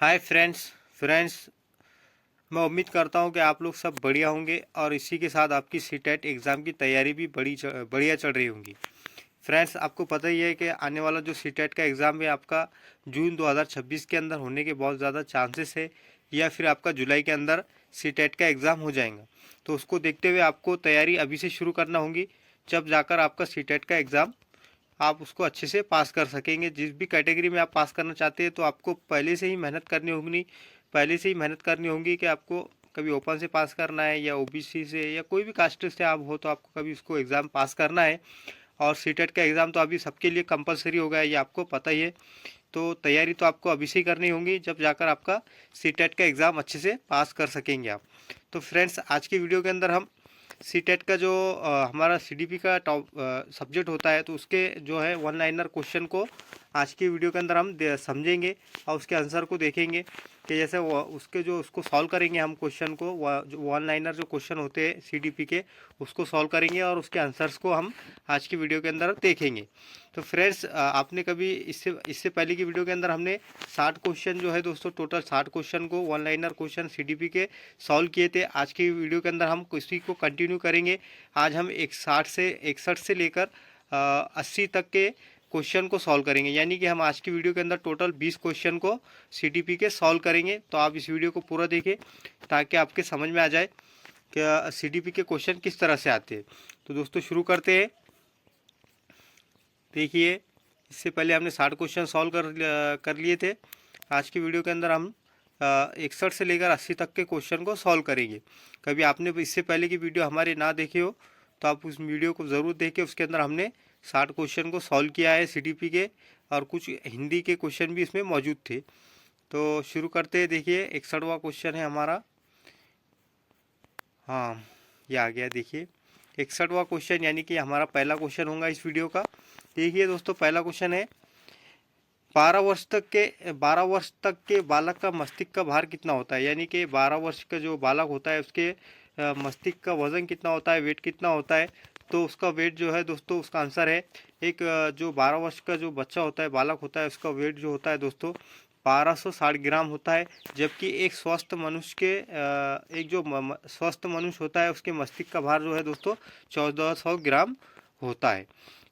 Hi friends मैं उम्मीद करता हूं कि आप लोग सब बढ़िया होंगे और इसी के साथ आपकी सीटेट एग्ज़ाम की तैयारी भी बढ़िया चल रही होंगी। फ्रेंड्स, आपको पता ही है कि आने वाला जो सीटेट का एग्ज़ाम है आपका जून 2026 के अंदर होने के बहुत ज़्यादा चांसेस है, या फिर आपका जुलाई के अंदर सीटेट का एग्ज़ाम हो जाएगा। तो उसको देखते हुए आपको तैयारी अभी से शुरू करना होगी, जब जाकर आपका सीटेट का एग्ज़ाम आप उसको अच्छे से पास कर सकेंगे। जिस भी कैटेगरी में आप पास करना चाहते हैं तो आपको पहले से ही मेहनत करनी होगी, कि आपको कभी ओपन से पास करना है या ओबीसी से या कोई भी कास्ट से आप हो तो आपको कभी उसको एग्ज़ाम पास करना है। और सीटेट का एग्ज़ाम तो अभी सबके लिए कंपलसरी हो गया है, ये आपको पता ही है। तो तैयारी तो आपको अभी से ही करनी होगी, जब जाकर आपका सीटेट का एग्ज़ाम अच्छे से पास कर सकेंगे आप। तो फ्रेंड्स, आज की वीडियो के अंदर हम सीटेट का जो हमारा सीडीपी का टॉप सब्जेक्ट होता है, तो उसके जो है वन लाइनर क्वेश्चन को आज की वीडियो के अंदर हम समझेंगे और उसके आंसर को देखेंगे कि जैसे उसके जो उसको सॉल्व करेंगे हम क्वेश्चन को, जो वन लाइनर जो क्वेश्चन होते हैं सीडीपी के, उसको सॉल्व करेंगे और उसके आंसर्स को हम आज की वीडियो के अंदर देखेंगे। तो फ्रेंड्स, आपने कभी इससे पहले की वीडियो के अंदर हमने 60 क्वेश्चन जो है दोस्तों, टोटल 60 क्वेश्चन को वन लाइनर क्वेश्चन सीडीपी के सॉल्व किए थे। आज की वीडियो के अंदर हम इसी को कंटिन्यू करेंगे। आज हम 61 से लेकर 80 तक के क्वेश्चन को सॉल्व करेंगे, यानी कि हम आज की वीडियो के अंदर टोटल 20 क्वेश्चन को सीडीपी के सॉल्व करेंगे। तो आप इस वीडियो को पूरा देखें ताकि आपके समझ में आ जाए कि सीडीपी के क्वेश्चन किस तरह से आते हैं। तो दोस्तों शुरू करते हैं। देखिए, इससे पहले हमने 60 क्वेश्चन सॉल्व कर लिए थे। आज की वीडियो के अंदर हम 61 से लेकर 80 तक के क्वेश्चन को सॉल्व करेंगे। कभी आपने इससे पहले की वीडियो हमारे ना देखे हो तो आप उस वीडियो को ज़रूर देखें। उसके अंदर हमने 60 क्वेश्चन को सॉल्व किया है सीडीपी के, और कुछ हिंदी के क्वेश्चन भी इसमें मौजूद थे। तो शुरू करते हैं। देखिए, 61वां क्वेश्चन है हमारा। हाँ, ये आ गया। देखिए, 61वां क्वेश्चन यानी कि हमारा पहला क्वेश्चन होगा इस वीडियो का। देखिए दोस्तों, पहला क्वेश्चन है 12 वर्ष तक के बालक का मस्तिष्क का भार कितना होता है। यानी कि 12 वर्ष का जो बालक होता है उसके मस्तिष्क का वजन कितना होता है, वेट कितना होता है। तो उसका वेट जो है दोस्तों, उसका आंसर है एक जो 12 वर्ष का जो बच्चा होता है, बालक होता है, उसका वेट जो होता है दोस्तों 1260 ग्राम होता है। जबकि एक स्वस्थ मनुष्य के एक जो स्वस्थ मनुष्य होता है उसके मस्तिष्क का भार जो है दोस्तों 1400 ग्राम होता है।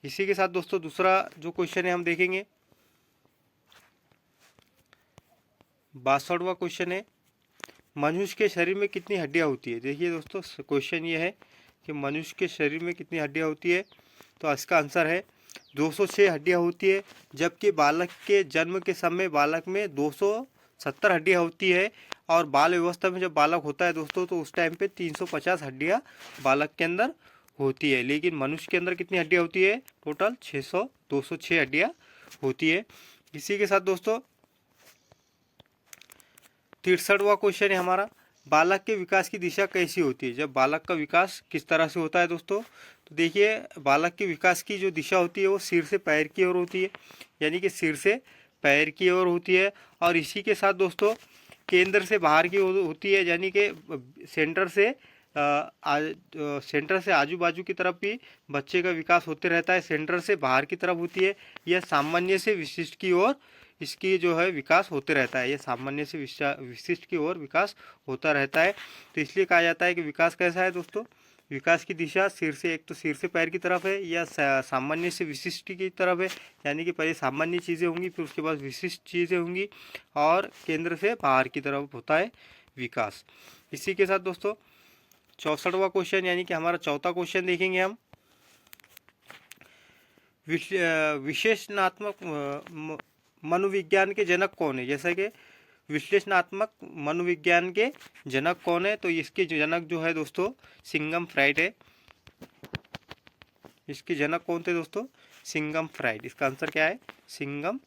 इसी के साथ दोस्तों दूसरा जो क्वेश्चन है हम देखेंगे। 62वां क्वेश्चन है, मनुष्य के शरीर में कितनी हड्डियां होती है। देखिए दोस्तों, क्वेश्चन ये है कि मनुष्य के शरीर में कितनी हड्डियां होती है। तो इसका आंसर है 206 हड्डियां होती है। जबकि बालक के जन्म के समय बालक में 270 हड्डियां होती है, और बाल अवस्था में जब बालक होता है दोस्तों तो उस टाइम पे 350 हड्डियां बालक के अंदर होती है। लेकिन मनुष्य के अंदर कितनी हड्डियां होती है, टोटल 206 हड्डियां होती है। इसी के साथ दोस्तों 63वां क्वेश्चन है हमारा, बालक के विकास की दिशा कैसी होती है। जब बालक का विकास किस तरह से होता है दोस्तों, तो देखिए बालक के विकास की जो दिशा होती है वो सिर से पैर की ओर होती है, यानी कि सिर से पैर की ओर होती है। और इसी के साथ दोस्तों केंद्र से बाहर की ओर होती है, यानी कि सेंटर से आजू बाजू की तरफ भी बच्चे का विकास होते रहता है। सेंटर से बाहर की तरफ होती है। यह सामान्य से विशिष्ट की ओर इसकी जो है विकास होते रहता है। ये सामान्य से विशिष्ट की ओर विकास होता रहता है। तो इसलिए कहा जाता है कि विकास कैसा है दोस्तों, विकास की दिशा सिर से, एक तो सिर से पैर की तरफ है, या सामान्य से विशिष्ट की तरफ है। यानी कि पहले सामान्य चीज़ें होंगी, फिर उसके बाद विशिष्ट चीज़ें होंगी, और केंद्र से बाहर की तरफ होता है विकास। इसी के साथ दोस्तों 64वां क्वेश्चन यानी कि हमारा चौथा क्वेश्चन देखेंगे हम। विश्लेषणात्मक मनोविज्ञान के जनक कौन है। जैसा कि विश्लेषणात्मक मनोविज्ञान के जनक कौन है, तो इसके जनक जो है दोस्तों सिंगम फ्राइड है। इसके जनक कौन थे दोस्तों, सिंगम फ्राइड। इसका आंसर क्या है, सिंगम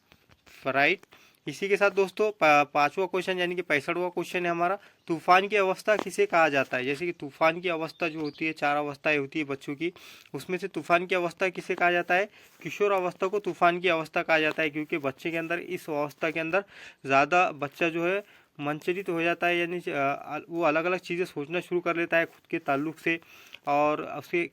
फ्राइड। इसी के साथ दोस्तों पांचवा क्वेश्चन यानी कि 65वां क्वेश्चन है हमारा, तूफान की अवस्था किसे कहा जाता है। जैसे कि तूफान की अवस्था जो होती है, 4 अवस्थाएं होती है बच्चों की, उसमें से तूफान की अवस्था किसे कहा जाता है, किशोर अवस्था को तूफान की अवस्था कहा जाता है। क्योंकि बच्चे के अंदर, इस अवस्था के अंदर ज़्यादा बच्चा जो है मंचरित हो जाता है, यानी वो अलग अलग चीज़ें सोचना शुरू कर लेता है खुद के ताल्लुक से और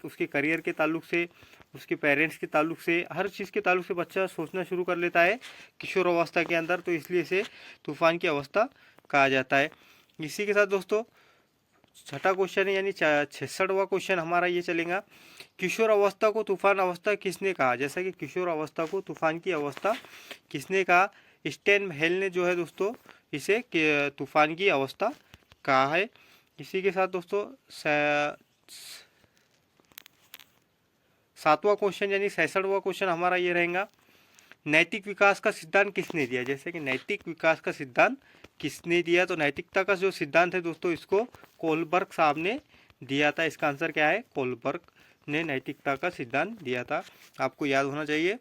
उसके करियर के ताल्लुक से, उसके पेरेंट्स के ताल्लुक से, हर चीज़ के ताल्लुक से बच्चा सोचना शुरू कर लेता है किशोर अवस्था के अंदर, तो इसलिए इसे तूफान की अवस्था कहा जाता है। इसी के साथ दोस्तों छठा क्वेश्चन है यानी 66वां क्वेश्चन हमारा ये चलेगा, किशोर अवस्था को तूफान अवस्था किसने कहा। जैसा कि किशोर अवस्था को तूफान की अवस्था किसने कहा, स्टैन हेल ने जो है दोस्तों इसे तूफान की अवस्था कहा है। इसी के साथ दोस्तों सातवां क्वेश्चन यानी 66वां क्वेश्चन हमारा ये रहेगा, नैतिक विकास का सिद्धांत किसने दिया। जैसे कि नैतिक विकास का सिद्धांत किसने दिया, तो नैतिकता का जो सिद्धांत है दोस्तों इसको कोलबर्ग साहब ने दिया था। इसका आंसर क्या है, कोलबर्ग ने नैतिकता का सिद्धांत दिया था, आपको याद होना चाहिए।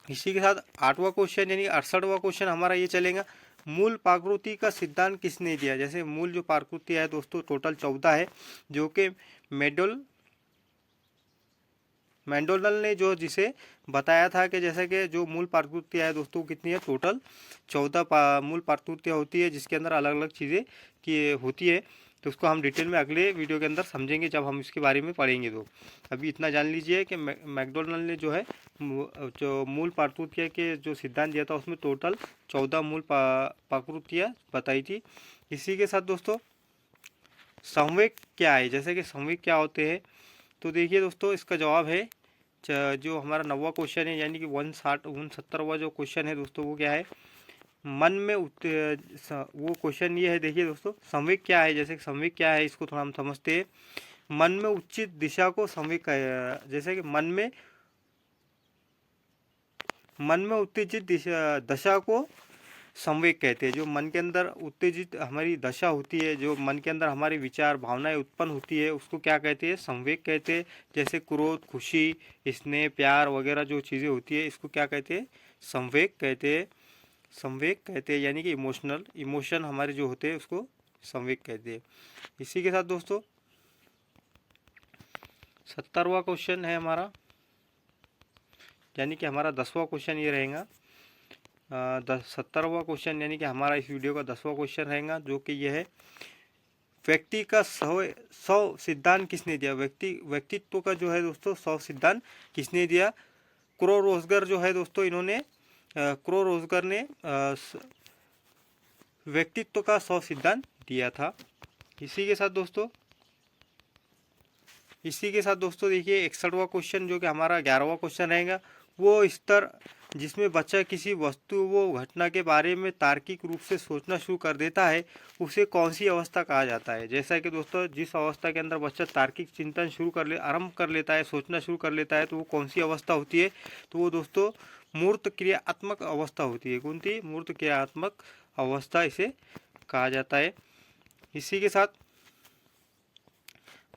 इसी के साथ आठवां क्वेश्चन यानी 68वां क्वेश्चन हमारा ये चलेगा, मूल प्रकृति का सिद्धांत किसने दिया। जैसे मूल जो प्रकृति है दोस्तों टोटल 14 है, जो कि मैंडोलल ने जो जिसे बताया था कि जैसे कि जो मूल प्रकृतियाँ है दोस्तों कितनी है, टोटल 14 मूल प्रकृतियाँ होती है, जिसके अंदर अलग अलग चीज़ें की होती है। तो उसको हम डिटेल में अगले वीडियो के अंदर समझेंगे जब हम इसके बारे में पढ़ेंगे। तो अभी इतना जान लीजिए कि मैकडोनल्ड ने जो है जो मूल प्रकृतियाँ के जो सिद्धांत दिया था उसमें टोटल 14 मूल प्रकृतियाँ बताई थी। इसी के साथ दोस्तों संवेग क्या है, जैसे कि संवेग क्या होते हैं, तो देखिए दोस्तों इसका जवाब है जो हमारा 9वां क्वेश्चन है यानी कि 69वां जो क्वेश्चन है दोस्तों वो क्या है, मन में वो क्वेश्चन ये है। देखिए दोस्तों संवेग क्या है, जैसे कि संवेग क्या है इसको थोड़ा हम समझते हैं। मन में उचित दिशा को संवेग जैसे कि मन में उत्तेजित दशा को संवेग कहते हैं। जो मन के अंदर उत्तेजित हमारी दशा होती है, जो मन के अंदर हमारी विचार भावनाएं उत्पन्न होती है, उसको क्या कहते हैं, संवेग कहते हैं। जैसे क्रोध, खुशी, स्नेह, प्यार वगैरह जो चीज़ें होती है इसको क्या कहते हैं, संवेग कहते हैं। संवेग कहते हैं यानी कि इमोशन हमारे जो होते हैं उसको संवेग कहते हैं। इसी के साथ दोस्तों 70वां क्वेश्चन है हमारा, यानी कि हमारा 10वां क्वेश्चन ये रहेगा। 70वां क्वेश्चन यानी कि हमारा इस वीडियो का 10वां क्वेश्चन रहेगा, जो कि यह है, व्यक्ति का 100 सिद्धांत किसने दिया। व्यक्तित्व का जो है दोस्तों 100 सिद्धांत किसने दिया। क्रो रोजगर जो है दोस्तों इन्होंने क्रो रोजगर ने व्यक्तित्व का 100 सिद्धांत दिया था। इसी के साथ दोस्तों देखिए 61वां क्वेश्चन जो कि हमारा 11वां क्वेश्चन रहेगा, वो स्तर जिसमें बच्चा किसी वस्तु व घटना के बारे में तार्किक रूप से सोचना शुरू कर देता है उसे कौन सी अवस्था कहा जाता है। जैसा कि दोस्तों जिस अवस्था के अंदर बच्चा तार्किक चिंतन आरंभ कर लेता है, सोचना शुरू कर लेता है, तो वो कौन सी अवस्था होती है, तो वो दोस्तों मूर्त क्रियात्मक अवस्था होती है। कौन सी, मूर्त क्रियात्मक अवस्था इसे कहा जाता है। इसी के साथ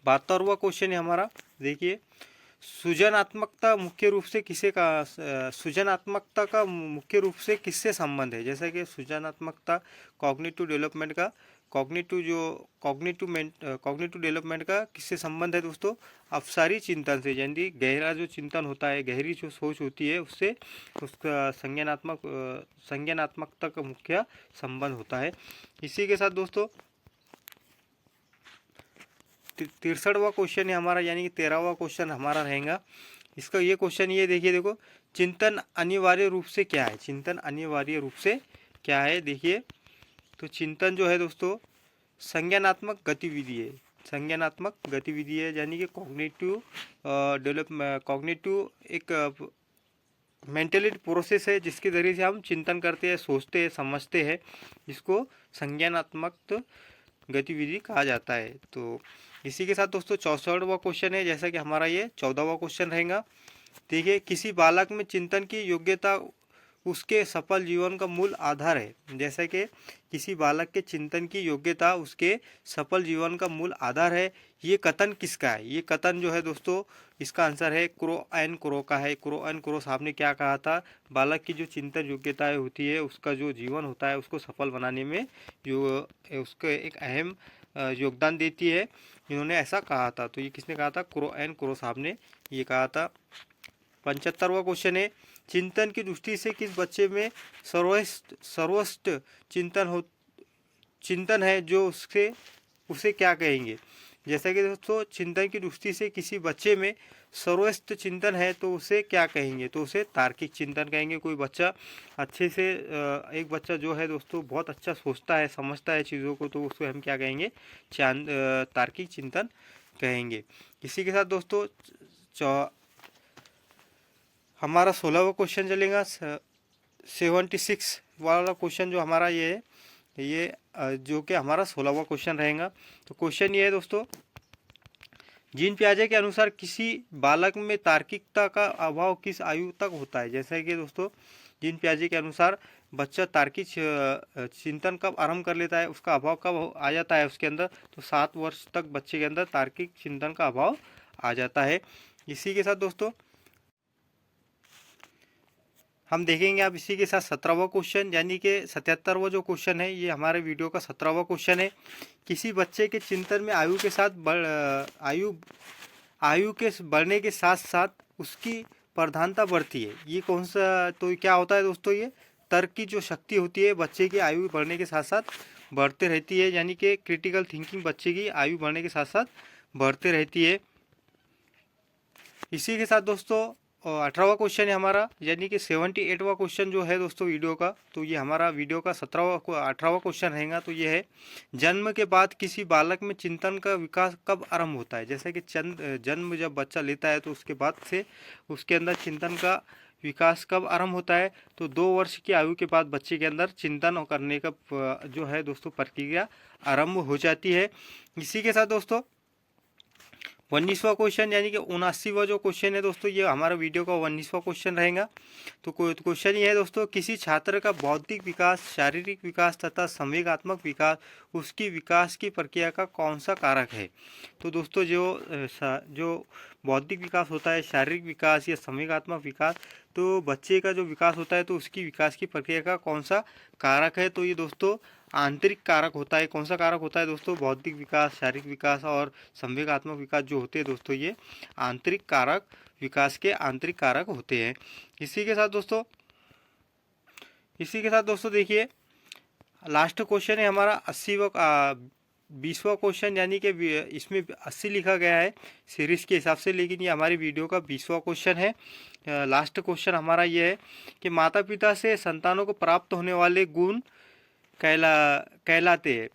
72वां क्वेश्चन है हमारा, देखिए सृजनात्मकता मुख्य रूप से सृजनात्मकता का मुख्य रूप से किससे संबंध है। जैसा कि सृजनात्मकता कॉग्निटिव डेवलपमेंट का कॉग्निटिव डेवलपमेंट का किससे संबंध है दोस्तों, अवसारी चिंतन से, यानी गहरा जो चिंतन होता है, गहरी जो सोच होती है उससे उसका संज्ञानात्मकता का मुख्य संबंध होता है। इसी के साथ दोस्तों 63वां क्वेश्चन है हमारा, यानी कि 13वां क्वेश्चन हमारा रहेगा। इसका ये क्वेश्चन ये देखिए, देखो चिंतन अनिवार्य रूप से क्या है। चिंतन अनिवार्य रूप से क्या है, देखिए तो चिंतन जो है दोस्तों संज्ञानात्मक गतिविधि है। संज्ञानात्मक गतिविधि है यानी कि कॉग्निटिव एक मेंटलिटी प्रोसेस है जिसके ज़रिए से हम चिंतन करते हैं, सोचते हैं, समझते हैं, जिसको संज्ञानात्मक गतिविधि कहा जाता है। तो इसी के साथ दोस्तों 64वां क्वेश्चन है, जैसा कि हमारा ये 14वां क्वेश्चन रहेगा। देखिए किसी बालक में चिंतन की योग्यता उसके सफल जीवन का मूल आधार है। जैसा कि किसी बालक के चिंतन की योग्यता उसके सफल जीवन का मूल आधार है, ये कथन किसका है। ये कथन जो है दोस्तों इसका आंसर है क्रो का है। क्रो साहब ने क्या कहा था, बालक की जो चिंतन योग्यताएं होती है उसका जो जीवन होता है उसको सफल बनाने में जो उसका एक अहम योगदान देती है, इन्होंने ऐसा कहा था। तो ये किसने कहा था, क्रो साहब ने ये कहा था। 75वां क्वेश्चन है, चिंतन की दृष्टि से किस बच्चे में सर्वोत्कृष्ट चिंतन है जो उसे क्या कहेंगे। जैसा कि दोस्तों चिंतन की दृष्टि से किसी बच्चे में सर्वोच्च चिंतन है तो उसे क्या कहेंगे, तो उसे तार्किक चिंतन कहेंगे। कोई बच्चा अच्छे से एक बच्चा जो है दोस्तों बहुत अच्छा सोचता है, समझता है चीज़ों को, तो उसको हम क्या कहेंगे, तार्किक चिंतन कहेंगे। इसी के साथ दोस्तों हमारा 16वां क्वेश्चन चलेगा। 76 वाला क्वेश्चन जो हमारा ये है, ये जो कि हमारा 16वां क्वेश्चन रहेगा। तो क्वेश्चन ये है दोस्तों, जीन पियाजे के अनुसार किसी बालक में तार्किकता का अभाव किस आयु तक होता है। जैसे कि दोस्तों जीन पियाजे के अनुसार बच्चा तार्किक चिंतन कब आरंभ कर लेता है, उसका अभाव कब आ जाता है उसके अंदर, तो 7 वर्ष तक बच्चे के अंदर तार्किक चिंतन का अभाव आ जाता है। इसी के साथ दोस्तों हम देखेंगे आप इसी के साथ 17वां क्वेश्चन, यानी कि 77वां जो क्वेश्चन है, ये हमारे वीडियो का 17वां क्वेश्चन है। किसी बच्चे के चिंतन में आयु के साथ आयु के बढ़ने के साथ साथ उसकी प्रधानता बढ़ती है। ये कौन सा, तो क्या होता है दोस्तों, ये तर्क की जो शक्ति होती है बच्चे की आयु बढ़ने के साथ साथ बढ़ते रहती है, यानी कि क्रिटिकल थिंकिंग बच्चे की आयु बढ़ने के साथ साथ बढ़ते रहती है। इसी के साथ दोस्तों 18वां क्वेश्चन है हमारा, यानी कि 78वां क्वेश्चन जो है दोस्तों वीडियो का, तो ये हमारा वीडियो का 18वां क्वेश्चन रहेगा। तो ये है, जन्म के बाद किसी बालक में चिंतन का विकास कब आरंभ होता है। जैसे कि जन्म जब बच्चा लेता है तो उसके बाद से उसके अंदर चिंतन का विकास कब आरंभ होता है, तो 2 वर्ष की आयु के बाद बच्चे के अंदर चिंतन करने का जो है दोस्तों प्रक्रिया आरंभ हो जाती है। इसी के साथ दोस्तों 19वां क्वेश्चन, यानी कि 79वां जो क्वेश्चन है दोस्तों, ये हमारा वीडियो का 19वां क्वेश्चन रहेगा। तो क्वेश्चन ये है दोस्तों, किसी छात्र का बौद्धिक विकास, शारीरिक विकास तथा संवेगात्मक विकास, उसकी विकास की प्रक्रिया का कौन सा कारक है। तो दोस्तों जो बौद्धिक विकास होता है, शारीरिक विकास या संवेगात्मक विकास, तो बच्चे का जो विकास होता है तो उसकी विकास की प्रक्रिया का कौन सा कारक है, तो ये दोस्तों आंतरिक कारक होता है। कौन सा कारक होता है दोस्तों, बौद्धिक विकास, शारीरिक विकास और संवेगात्मक विकास जो होते हैं दोस्तों, ये आंतरिक कारक, विकास के आंतरिक कारक होते हैं। इसी के साथ दोस्तों देखिए लास्ट क्वेश्चन है हमारा 20वां क्वेश्चन, यानी कि इसमें 80 लिखा गया है सीरीज के हिसाब से, लेकिन ये हमारी वीडियो का 20वां क्वेश्चन है। लास्ट क्वेश्चन हमारा ये है कि माता पिता से संतानों को प्राप्त होने वाले गुण कहलाते हैं।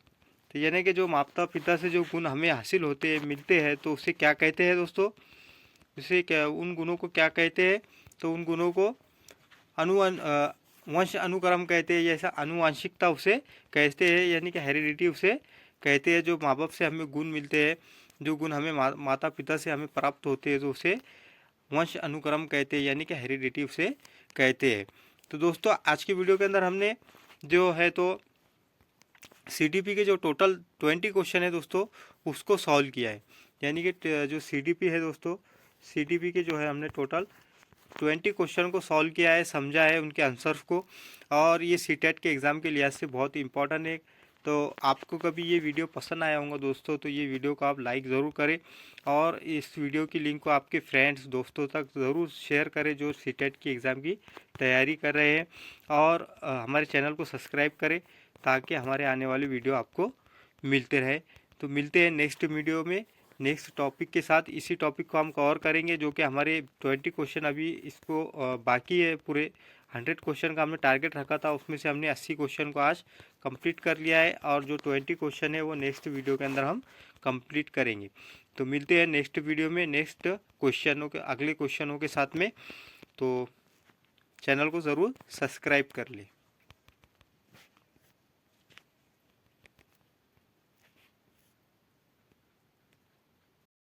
तो यानी कि जो माता पिता से जो गुण हमें हासिल होते हैं, मिलते हैं, तो उसे क्या कहते हैं दोस्तों, उसे क्या, उन गुणों को क्या कहते हैं, तो उन गुणों को वंश अनुक्रम कहते हैं, जैसा आनुवांशिकता उसे कहते हैं, यानी कि हेरिडिटी उसे कहते हैं। जो माँ बाप से हमें गुण मिलते हैं, जो गुण हमें माता पिता से हमें प्राप्त होते हैं, तो उसे वंश अनुक्रम कहते हैं, यानी कि हेरिडिटी उसे कहते हैं। तो दोस्तों आज की वीडियो के अंदर हमने जो है तो CDP के जो टोटल 20 क्वेश्चन है दोस्तों, उसको सॉल्व किया है। यानी कि जो CDP है दोस्तों, CDP के जो है हमने टोटल 20 क्वेश्चन को सॉल्व किया है, समझा है उनके आंसर्स को, और ये CTET के एग्ज़ाम के लिहाज से बहुत इंपॉर्टेंट है। तो आपको कभी ये वीडियो पसंद आया होगा दोस्तों, तो ये वीडियो को आप लाइक ज़रूर करें, और इस वीडियो की लिंक को आपके फ्रेंड्स दोस्तों तक ज़रूर शेयर करें जो CTET की एग्ज़ाम की तैयारी कर रहे हैं, और हमारे चैनल को सब्सक्राइब करें ताकि हमारे आने वाली वीडियो आपको मिलते रहे। तो मिलते हैं नेक्स्ट वीडियो में नेक्स्ट टॉपिक के साथ। इसी टॉपिक को हम कवर करेंगे, जो कि हमारे 20 क्वेश्चन अभी इसको बाकी है। पूरे 100 क्वेश्चन का हमने टारगेट रखा था, उसमें से हमने 80 क्वेश्चन को आज कंप्लीट कर लिया है, और जो 20 क्वेश्चन है वो नेक्स्ट वीडियो के अंदर हम कंप्लीट करेंगे। तो मिलते हैं नेक्स्ट वीडियो में नेक्स्ट क्वेश्चनों के, अगले क्वेश्चनों के साथ में। तो चैनल को ज़रूर सब्सक्राइब कर लें।